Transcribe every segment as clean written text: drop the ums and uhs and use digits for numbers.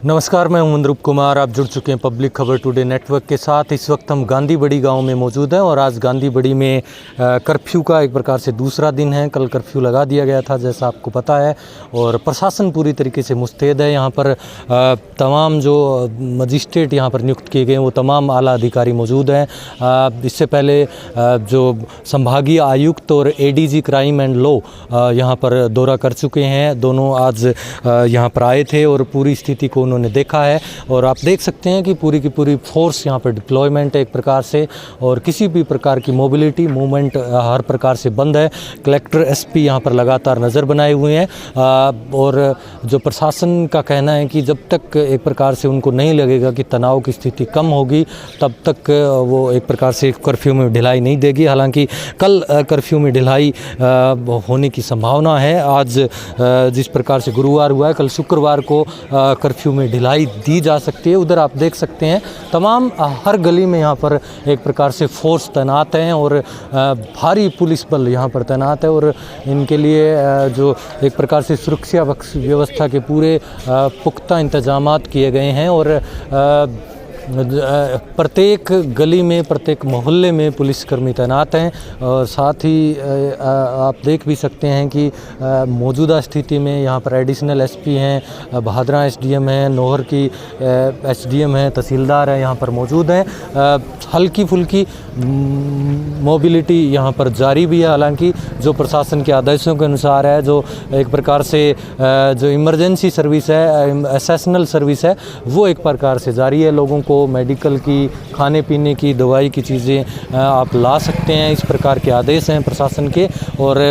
नमस्कार, मैं हूं मंद्रुप कुमार। आप जुड़ चुके हैं पब्लिक खबर टुडे नेटवर्क के साथ। इस वक्त हम गांधी बड़ी गांव में मौजूद हैं और आज गांधी बड़ी में कर्फ्यू का एक प्रकार से दूसरा दिन है। कल कर्फ्यू लगा दिया गया था जैसा आपको पता है, और प्रशासन पूरी तरीके से मुस्तैद है। यहां पर तमाम जो मजिस्ट्रेट यहां पर नियुक्त किए गए हैं वो तमाम आला अधिकारी मौजूद हैं। इससे पहले जो संभागीय आयुक्त और एडीजी क्राइम एंड लॉ यहां पर दौरा कर चुके हैं। दोनों आज यहां पर आए थे और पूरी स्थिति को उन्होंने देखा है। और आप देख सकते हैं कि पूरी की पूरी फोर्स यहाँ पर डिप्लॉयमेंट है एक प्रकार से, और किसी भी प्रकार की मोबिलिटी मूवमेंट हर प्रकार से बंद है। कलेक्टर एसपी यहाँ पर लगातार नज़र बनाए हुए हैं और जो प्रशासन का कहना है कि जब तक एक प्रकार से उनको नहीं लगेगा कि तनाव की स्थिति कम होगी तब तक वो एक प्रकार से कर्फ्यू में ढिलाई नहीं देगी। हालांकि कल कर्फ्यू में ढिलाई होने की संभावना है। आज जिस प्रकार से गुरुवार हुआ है, कल शुक्रवार को कर्फ्यू में ढिलाई दी जा सकती है। उधर आप देख सकते हैं तमाम हर गली में यहाँ पर एक प्रकार से फोर्स तैनात हैं और भारी पुलिस बल यहाँ पर तैनात है, और इनके लिए जो एक प्रकार से सुरक्षा व्यवस्था के पूरे पुख्ता इंतजामात किए गए हैं। और प्रत्येक गली में, प्रत्येक मोहल्ले में पुलिसकर्मी तैनात हैं। और साथ ही आप देख भी सकते हैं कि मौजूदा स्थिति में यहाँ पर एडिशनल एसपी हैं, भादरा एसडीएम हैं, नौहर की एसडीएम हैं, तहसीलदार हैं, यहाँ पर मौजूद हैं। हल्की फुल्की मोबिलिटी यहाँ पर जारी भी है। हालांकि जो प्रशासन के आदेशों के अनुसार है, जो एक प्रकार से जो इमरजेंसी सर्विस है, एसेशनल सर्विस है, वो एक प्रकार से जारी है। लोगों को मेडिकल की, खाने पीने की, दवाई की चीज़ें आप ला सकते हैं, इस प्रकार के आदेश हैं प्रशासन के। और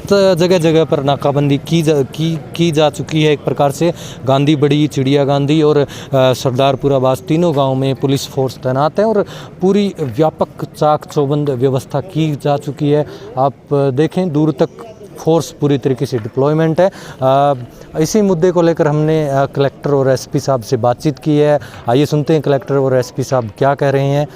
जगह जगह पर नाकाबंदी की जा चुकी है एक प्रकार से। गांधी बड़ी, चिड़िया गांधी और सरदारपुरा बास तीनों गांव में पुलिस फोर्स तैनात है और पूरी व्यापक चाक चौबंद व्यवस्था की जा चुकी है। आप देखें दूर तक फोर्स पूरी तरीके से डिप्लॉयमेंट है। इसी मुद्दे को लेकर हमने कलेक्टर और एसपी साहब से बातचीत की है। आइए सुनते हैं कलेक्टर और एसपी साहब क्या कह रहे हैं।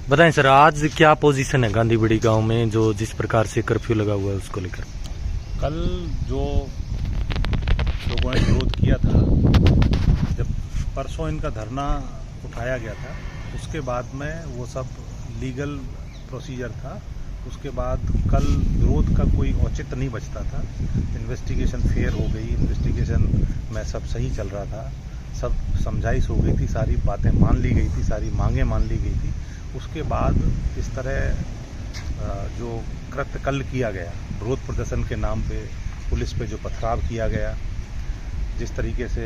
बताएं सर, आज क्या पोजीशन है गांधी बड़ी गांव में, जो जिस प्रकार से कर्फ्यू लगा हुआ है उसको लेकर? कल जो लोगों ने विरोध किया था, जब परसों इनका धरना उठाया गया था, उसके बाद में वो सब लीगल प्रोसीजर था। उसके बाद कल विरोध का कोई औचित्य नहीं बचता था। इन्वेस्टिगेशन फेयर हो गई, इन्वेस्टिगेशन में सब सही चल रहा था, सब समझाइश हो गई थी, सारी बातें मान ली गई थी, सारी मांगें मान ली गई थी। उसके बाद इस तरह जो कृत्य कल किया गया, विरोध प्रदर्शन के नाम पे पुलिस पे जो पथराव किया गया, जिस तरीके से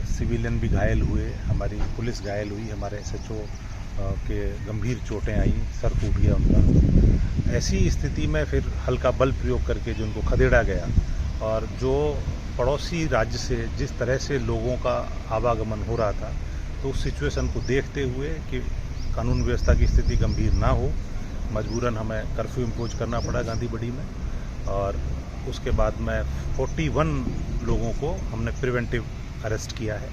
सिविलियन भी घायल हुए, हमारी पुलिस घायल हुई, हमारे एसएचओ के गंभीर चोटें आई, सर टूट गया उनका। ऐसी स्थिति में फिर हल्का बल प्रयोग करके जो उनको खदेड़ा गया, और जो पड़ोसी राज्य से जिस तरह से लोगों का आवागमन हो रहा था, तो उस सिचुएशन को देखते हुए कि कानून व्यवस्था की स्थिति गंभीर ना हो, मजबूरन हमें कर्फ्यू इम्पोज करना पड़ा गांधी बड़ी में। और उसके बाद में 41 लोगों को हमने प्रिवेंटिव अरेस्ट किया है,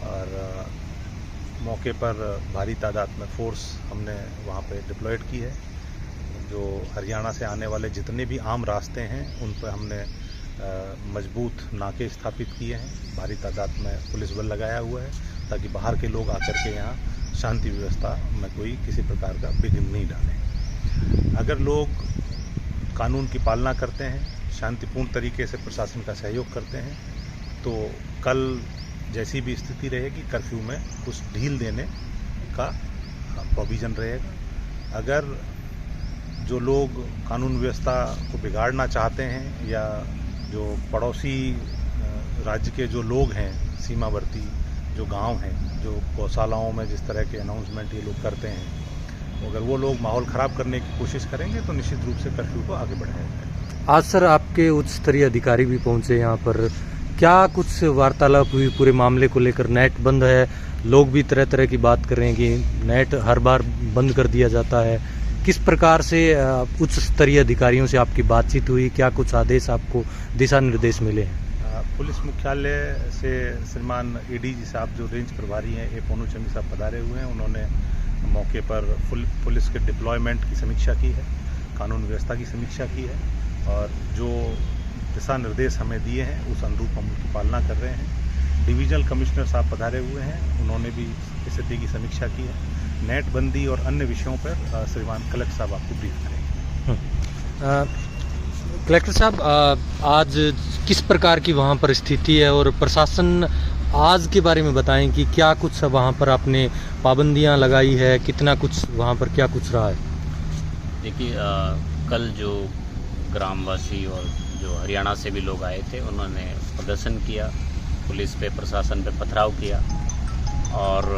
और मौके पर भारी तादाद में फोर्स हमने वहाँ पे डिप्लॉयड की है। जो हरियाणा से आने वाले जितने भी आम रास्ते हैं उन पर हमने मजबूत नाके स्थापित किए हैं, भारी तादाद में पुलिस बल लगाया हुआ है, ताकि बाहर के लोग आकर के यहाँ शांति व्यवस्था में कोई किसी प्रकार का विघ्न नहीं डालें। अगर लोग कानून की पालना करते हैं, शांतिपूर्ण तरीके से प्रशासन का सहयोग करते हैं, तो कल जैसी भी स्थिति रहेगी कर्फ्यू में कुछ ढील देने का प्रोविज़न रहेगा। अगर जो लोग कानून व्यवस्था को बिगाड़ना चाहते हैं, या जो पड़ोसी राज्य के जो लोग हैं, सीमावर्ती जो गांव हैं, जो गौशालाओं में जिस तरह के अनाउंसमेंट ये लोग करते हैं, अगर वो लोग माहौल ख़राब करने की कोशिश करेंगे तो निश्चित रूप से कर्फ्यू को आगे बढ़ाया जाएगा। आज सर आपके उच्च स्तरीय अधिकारी भी पहुंचे यहाँ पर, क्या कुछ वार्तालाप हुई पूरे मामले को लेकर? नेट बंद है, लोग भी तरह तरह की बात कर रहे हैं कि नेट हर बार बंद कर दिया जाता है। किस प्रकार से उच्च स्तरीय अधिकारियों से आपकी बातचीत हुई? क्या कुछ आदेश आपको, दिशा निर्देश मिले हैं? पुलिस मुख्यालय से श्रीमान एडीजी साहब जो रेंज प्रभारी हैं, ए पोनूचंदी साहब पधारे हुए हैं। उन्होंने मौके पर पुलिस के डिप्लॉयमेंट की समीक्षा की है, कानून व्यवस्था की समीक्षा की है। और जो दिशा निर्देश हमें दिए हैं उस अनुरूप हम उनकी पालना कर रहे हैं। डिविजनल कमिश्नर साहब पधारे हुए हैं, उन्होंने भी स्थिति की समीक्षा की है। नेट बंदी और अन्य विषयों पर श्रीमान कलेक्टर साहब आपको ब्रीफ करेंगे। कलेक्टर साहब, आज किस प्रकार की वहाँ पर स्थिति है और प्रशासन आज के बारे में बताएं कि क्या कुछ वहाँ पर आपने पाबंदियाँ लगाई है, कितना कुछ वहाँ पर क्या कुछ रहा है? देखिए, कल जो ग्रामवासी और जो हरियाणा से भी लोग आए थे उन्होंने प्रदर्शन किया, पुलिस पे प्रशासन पे पथराव किया और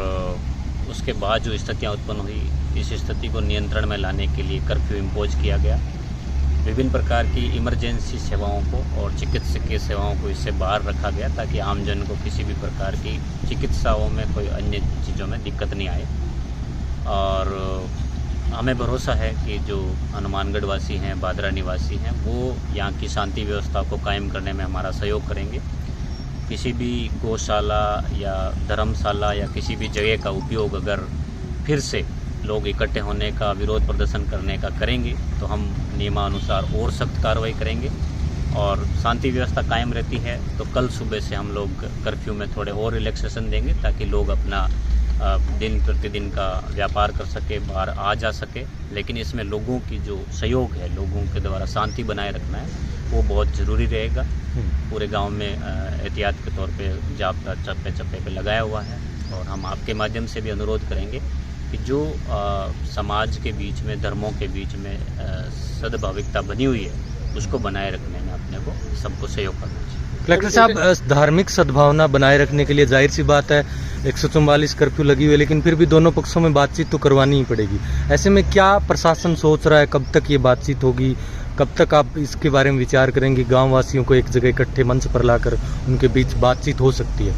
उसके बाद जो स्थितियाँ उत्पन्न हुई, इस स्थिति को नियंत्रण में लाने के लिए कर्फ्यू इम्पोज किया गया। विभिन्न प्रकार की इमरजेंसी सेवाओं को और चिकित्सकीय सेवाओं को इससे बाहर रखा गया ताकि आमजन को किसी भी प्रकार की चिकित्साओं में कोई अन्य चीज़ों में दिक्कत नहीं आए। और हमें भरोसा है कि जो हनुमानगढ़ वासी हैं, बादरा निवासी हैं, वो यहाँ की शांति व्यवस्था को कायम करने में हमारा सहयोग करेंगे। किसी भी गौशाला या धर्मशाला या किसी भी जगह का उपयोग अगर फिर से लोग इकट्ठे होने का, विरोध प्रदर्शन करने का करेंगे तो हम नियमानुसार और सख्त कार्रवाई करेंगे। और शांति व्यवस्था कायम रहती है तो कल सुबह से हम लोग कर्फ्यू में थोड़े और रिलैक्सेशन देंगे ताकि लोग अपना दिन प्रतिदिन का व्यापार कर सके, बाहर आ जा सके। लेकिन इसमें लोगों की जो सहयोग है, लोगों के द्वारा शांति बनाए रखना है, वो बहुत ज़रूरी रहेगा। पूरे गांव में एहतियात के तौर पे जाब्ता चप्पे चप्पे पे लगाया हुआ है और हम आपके माध्यम से भी अनुरोध करेंगे कि जो समाज के बीच में, धर्मों के बीच में सद्भाविकता बनी हुई है, उसको बनाए रखने में अपने को सबको सहयोग करना चाहिए। कलेक्टर साहब, धार्मिक सद्भावना बनाए रखने के लिए जाहिर सी बात है 144 कर्फ्यू लगी हुई है, लेकिन फिर भी दोनों पक्षों में बातचीत तो करवानी ही पड़ेगी। ऐसे में क्या प्रशासन सोच रहा है, कब तक ये बातचीत होगी, कब तक आप इसके बारे में विचार करेंगे? गाँव वासियों को एक जगह इकट्ठे मंच पर लाकर उनके बीच बातचीत हो सकती है?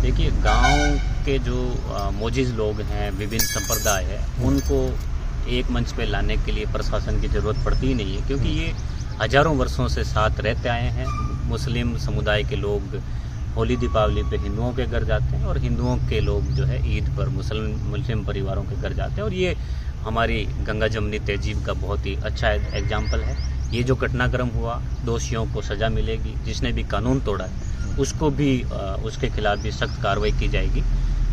देखिए, गांव के जो मोजिज लोग हैं, विभिन्न संप्रदाय है, उनको एक मंच पे लाने के लिए प्रशासन की ज़रूरत पड़ती ही नहीं है, क्योंकि ये हजारों वर्षों से साथ रहते आए हैं। मुस्लिम समुदाय के लोग होली दीपावली पे हिंदुओं के घर जाते हैं और हिंदुओं के लोग जो है ईद पर मुस्लिम परिवारों के घर जाते हैं। और ये हमारी गंगा जमुनी तहजीब का बहुत ही अच्छा एग्जाम्पल है। ये जो घटनाक्रम हुआ, दोषियों को सज़ा मिलेगी, जिसने भी कानून तोड़ा है उसको भी उसके खिलाफ भी सख्त कार्रवाई की जाएगी।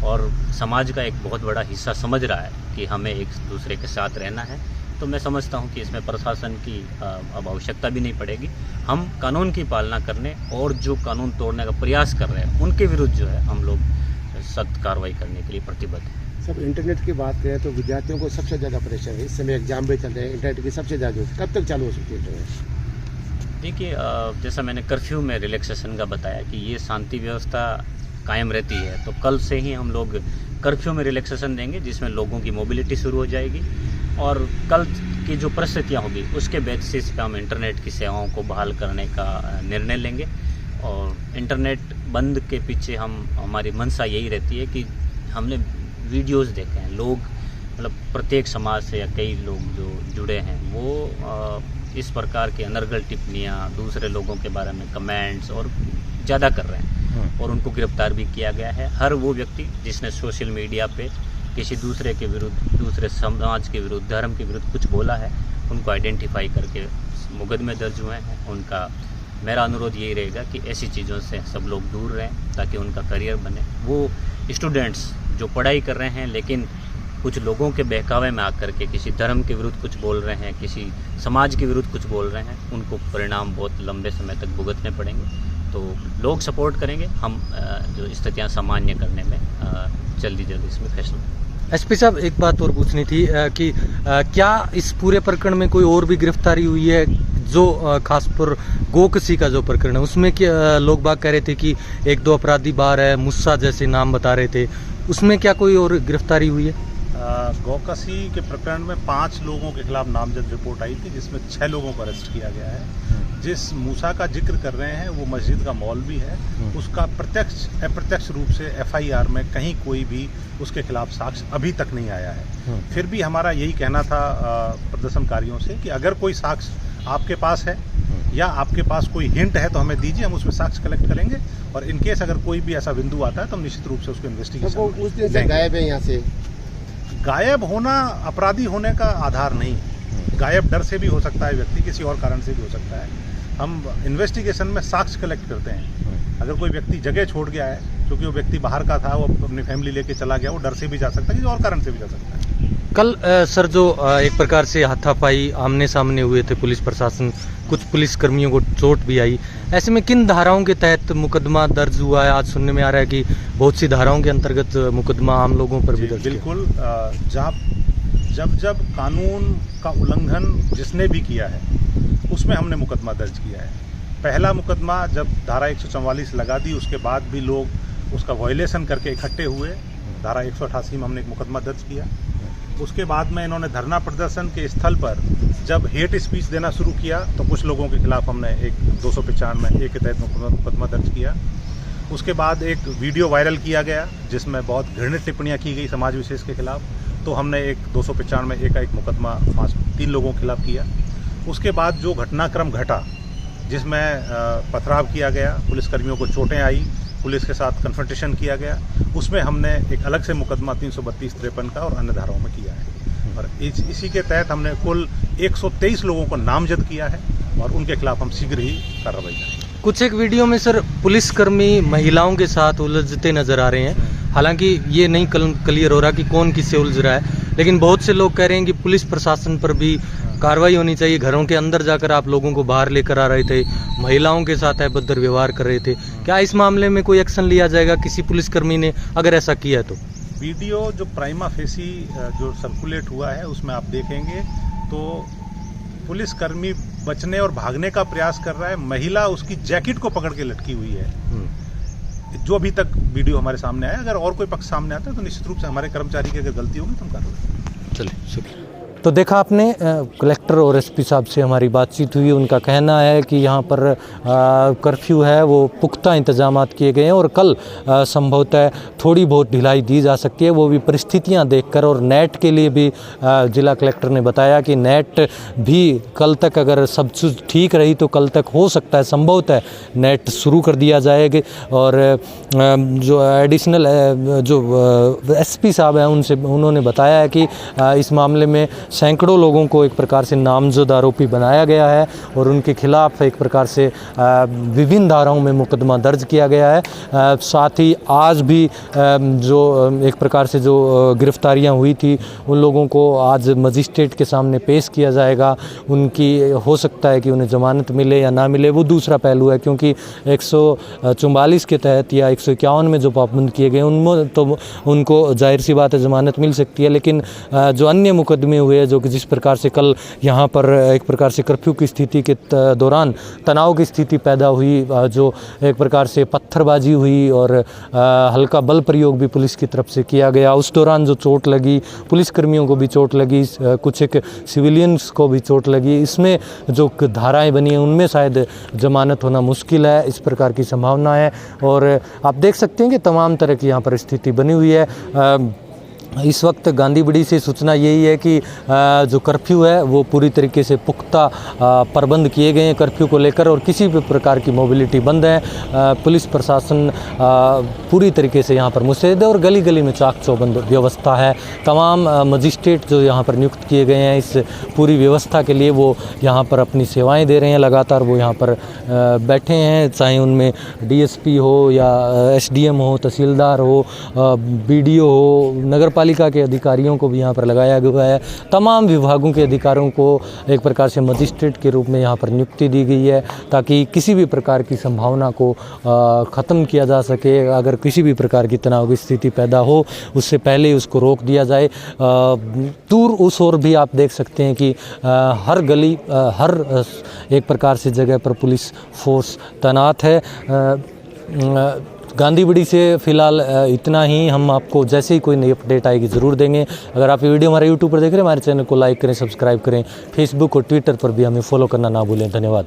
और समाज का एक बहुत बड़ा हिस्सा समझ रहा है कि हमें एक दूसरे के साथ रहना है, तो मैं समझता हूं कि इसमें प्रशासन की अब आवश्यकता भी नहीं पड़ेगी। हम कानून की पालना करने और जो कानून तोड़ने का प्रयास कर रहे हैं उनके विरुद्ध जो है हम लोग सख्त कार्रवाई करने के लिए प्रतिबद्ध हैं। सब इंटरनेट की बात करें तो विद्यार्थियों को सबसे ज़्यादा प्रेशर है, इस समय एग्जाम भी चल रहे हैं, इंटरनेट की सबसे ज़्यादा जरूरत। कब तक चालू हो सकती है इंटरनेट? देखिए, जैसा मैंने कर्फ्यू में रिलैक्सेशन का बताया कि ये शांति व्यवस्था कायम रहती है, तो कल से ही हम लोग कर्फ्यू में रिलैक्सेशन देंगे, जिसमें लोगों की मोबिलिटी शुरू हो जाएगी। और कल की जो परिस्थितियाँ होगी उसके बेसिस पे हम इंटरनेट की सेवाओं को बहाल करने का निर्णय लेंगे। और इंटरनेट बंद के पीछे हमारी मंशा यही रहती है कि हमने वीडियोस देखे हैं, लोग मतलब प्रत्येक समाज से या कई लोग जो जुड़े हैं वो इस प्रकार की अनर्गल टिप्पणियाँ, दूसरे लोगों के बारे में कमेंट्स और ज़्यादा कर रहे हैं और उनको गिरफ्तार भी किया गया है। हर वो व्यक्ति जिसने सोशल मीडिया पे किसी दूसरे के विरुद्ध, दूसरे समाज के विरुद्ध, धर्म के विरुद्ध कुछ बोला है, उनको आइडेंटिफाई करके मुकदमे दर्ज हुए हैं। उनका मेरा अनुरोध यही रहेगा कि ऐसी चीज़ों से सब लोग दूर रहें ताकि उनका करियर बने। वो स्टूडेंट्स जो पढ़ाई कर रहे हैं लेकिन कुछ लोगों के बहकावे में आकर के किसी धर्म के विरुद्ध कुछ बोल रहे हैं, किसी समाज के विरुद्ध कुछ बोल रहे हैं, उनको परिणाम बहुत लंबे समय तक भुगतने पड़ेंगे। तो लोग सपोर्ट करेंगे, हम जो स्थितियाँ सामान्य करने में जल्दी इसमें फैसला। एसपी साहब, एक बात और पूछनी थी कि क्या इस पूरे प्रकरण में कोई और भी गिरफ्तारी हुई है? जो खासपुर गोकसी का जो प्रकरण है उसमें क्या लोग बाग कह रहे थे कि 1-2 अपराधी बाहर है, मुस्सा जैसे नाम बता रहे थे, उसमें क्या कोई और गिरफ्तारी हुई है? गोकसी के प्रकरण में 5 लोगों के खिलाफ नामजद रिपोर्ट आई थी, जिसमें 6 लोगों को अरेस्ट किया गया है। जिस मूसा का जिक्र कर रहे हैं वो मस्जिद का मौलवी है, उसका प्रत्यक्ष अप्रत्यक्ष रूप से FIR में कहीं कोई भी उसके खिलाफ साक्ष्य अभी तक नहीं आया है। फिर भी हमारा यही कहना था प्रदर्शनकारियों से कि अगर कोई साक्ष्य आपके पास है या आपके पास कोई हिंट है तो हमें दीजिए, हम उसमें साक्ष्य कलेक्ट करेंगे और इनकेस अगर कोई भी ऐसा बिंदु आता है तो हम निश्चित रूप से उसको इन्वेस्टिगेशन उस दिन से गायब है यहाँ से। गायब होना अपराधी होने का आधार नहीं, गायब डर से भी हो सकता है व्यक्ति, किसी और कारण से भी हो सकता है। हम इन्वेस्टिगेशन में साक्ष्य कलेक्ट करते हैं। अगर कोई व्यक्ति जगह छोड़ गया है, क्योंकि वो व्यक्ति बाहर का था, वो अपनी फैमिली लेके चला गया, वो डर से भी जा सकता है, किसी और कारण से भी जा सकता है। कल सर जो एक प्रकार से हाथापाई आमने सामने हुए थे, पुलिस प्रशासन, कुछ पुलिस कर्मियों को चोट भी आई, ऐसे में किन धाराओं के तहत मुकदमा दर्ज हुआ है? आज सुनने में आ रहा है कि बहुत सी धाराओं के अंतर्गत मुकदमा आम लोगों पर भी दर्ज किया। बिल्कुल, जब कानून का उल्लंघन जिसने भी किया है उसमें हमने मुकदमा दर्ज किया है। पहला मुकदमा जब धारा 144 लगा दी, उसके बाद भी लोग उसका वायलेशन करके इकट्ठे हुए, धारा 188 में हमने एक मुकदमा दर्ज किया। उसके बाद में इन्होंने धरना प्रदर्शन के स्थल पर जब हेट स्पीच देना शुरू किया तो कुछ लोगों के खिलाफ हमने एक 295 के तहत मुकदमा दर्ज किया। उसके बाद एक वीडियो वायरल किया गया जिसमें बहुत घृणित टिप्पणियां की गई समाज विशेष के खिलाफ, तो हमने एक 295 का एक मुकदमा 3 लोगों के खिलाफ किया। उसके बाद जो घटनाक्रम घटा जिसमें पथराव किया गया, पुलिसकर्मियों को चोटें आई, पुलिस के साथ कन्फ्रंटेशन किया गया, उसमें हमने एक अलग से मुकदमा 332-53 का और अन्य धाराओं में किया है। और इसी के तहत हमने कुल 123 लोगों को नामजद किया है और उनके खिलाफ हम शीघ्र ही कार्रवाई करेंगे। कुछ एक वीडियो में सर पुलिसकर्मी महिलाओं के साथ उलझते नजर आ रहे हैं। हालांकि ये नहीं क्लियर हो रहा कि कौन किससे उलझ रहा है, लेकिन बहुत से लोग कह रहे हैं कि पुलिस प्रशासन पर भी कार्रवाई होनी चाहिए। घरों के अंदर जाकर आप लोगों को बाहर लेकर आ रहे थे, महिलाओं के साथ अभद्र व्यवहार कर रहे थे, क्या इस मामले में कोई एक्शन लिया जाएगा किसी पुलिसकर्मी ने अगर ऐसा किया है तो? वीडियो जो प्राइमा फेसी जो सर्कुलेट हुआ है उसमें आप देखेंगे तो पुलिसकर्मी बचने और भागने का प्रयास कर रहा है, महिला उसकी जैकेट को पकड़ के लटकी हुई है। जो अभी तक वीडियो हमारे सामने आया, अगर और कोई पक्ष सामने आता है तो निश्चित रूप से हमारे कर्मचारी की अगर गलती होगी तो हम कार्रवाई। चलिए, शुक्रिया। तो देखा आपने, कलेक्टर और एसपी साहब से हमारी बातचीत हुई। उनका कहना है कि यहाँ पर कर्फ्यू है वो पुख्ता इंतजामात किए गए हैं और कल संभवतः थोड़ी बहुत ढिलाई दी जा सकती है, वो भी परिस्थितियाँ देखकर। और नेट के लिए भी जिला कलेक्टर ने बताया कि नेट भी कल तक अगर सब चीज़ ठीक रही तो कल तक हो सकता है संभवतः नेट शुरू कर दिया जाएगा। और जो एडिशनल जो एसपी साहब हैं उन्होंने बताया है कि इस मामले में सैकड़ों लोगों को एक प्रकार से नामजद आरोपी बनाया गया है और उनके खिलाफ एक प्रकार से विभिन्न धाराओं में मुकदमा दर्ज किया गया है। साथ ही आज भी जो एक प्रकार से जो गिरफ्तारियां हुई थी उन लोगों को आज मजिस्ट्रेट के सामने पेश किया जाएगा। उनकी हो सकता है कि उन्हें ज़मानत मिले या ना मिले, वो दूसरा पहलू है, क्योंकि 144 के तहत या 151 में जो पाबंद किए गए उनमें तो उनको जाहिर सी बात है ज़मानत मिल सकती है। लेकिन जो अन्य मुकदमे हुए जो कि जिस प्रकार से कल यहाँ पर एक प्रकार से कर्फ्यू की स्थिति के दौरान तनाव की स्थिति पैदा हुई, जो एक प्रकार से पत्थरबाजी हुई और हल्का बल प्रयोग भी पुलिस की तरफ से किया गया, उस दौरान जो चोट लगी, पुलिसकर्मियों को भी चोट लगी, कुछ एक सिविलियंस को भी चोट लगी, इसमें जो धाराएं बनी हैं उनमें शायद जमानत होना मुश्किल है, इस प्रकार की संभावना है। और आप देख सकते हैं कि तमाम तरह की यहाँ पर स्थिति बनी हुई है। इस वक्त गांधीबड़ी से सूचना यही है कि जो कर्फ्यू है वो पूरी तरीके से पुख्ता प्रबंध किए गए हैं कर्फ्यू को लेकर और किसी भी प्रकार की मोबिलिटी बंद है। पुलिस प्रशासन पूरी तरीके से यहाँ पर मुस्तैद है और गली गली में चाक चौबंद व्यवस्था है। तमाम मजिस्ट्रेट जो यहाँ पर नियुक्त किए गए हैं इस पूरी व्यवस्था के लिए वो यहाँ पर अपनी सेवाएँ दे रहे हैं, लगातार वो यहाँ पर बैठे हैं, चाहे उनमें DSP हो या SDM हो, तहसीलदार हो, BDO हो, नगर पालिका के अधिकारियों को भी यहाँ पर लगाया गया है। तमाम विभागों के अधिकारियों को एक प्रकार से मजिस्ट्रेट के रूप में यहाँ पर नियुक्ति दी गई है ताकि किसी भी प्रकार की संभावना को ख़त्म किया जा सके। अगर किसी भी प्रकार की तनाव की स्थिति पैदा हो उससे पहले उसको रोक दिया जाए। दूर उस ओर भी आप देख सकते हैं कि हर गली हर एक प्रकार से जगह पर पुलिस फोर्स तैनात है। गांधीबड़ी से फ़िलहाल इतना ही। हम आपको जैसे ही कोई नई अपडेट आएगी ज़रूर देंगे। अगर आप ये वीडियो हमारे YouTube पर देख रहे हैं, हमारे चैनल को लाइक करें, सब्सक्राइब करें। फेसबुक और ट्विटर पर भी हमें फॉलो करना ना भूलें। धन्यवाद।